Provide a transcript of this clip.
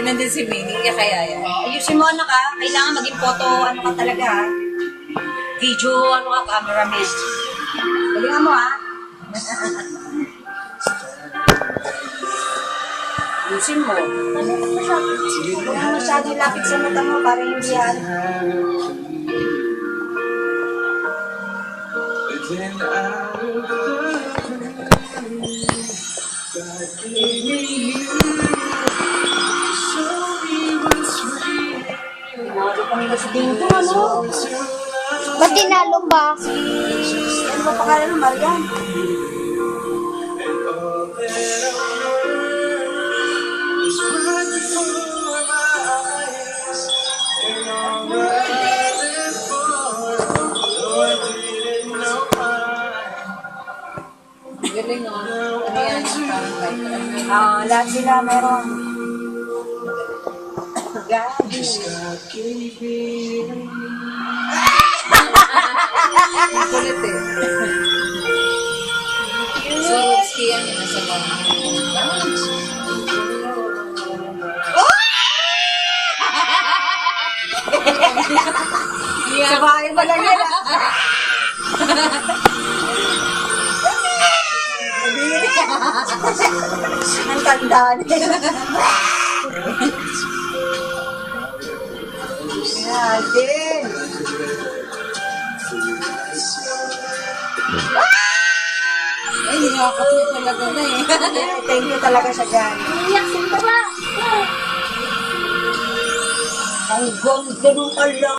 nandun si Minnie, kaya yan. Ayusin mo, anak, ha? Kailangan maging photo, ano ka talaga, ha? Video, ano ka, cameraman. Galingan mo, ha? Ayusin mo. Huwag mo masyadong lapit sa mata mo para hindi yan. Pinalo kami ba si Dingo, ano? Ba't tinalo ba? Ano ba pangalan ng Marian? Galing o. Ano yan? Lahat sila meron. Gabi. Ang kulit eh. So, ski yan yun nasa bawang. Sa bahay pa lang yan, ha? Ang tanda niya. Din. Ay, niyakap niya talaga na eh. Thank you talaga siya dyan. Iyak sila ba? Ang ganda ng pala.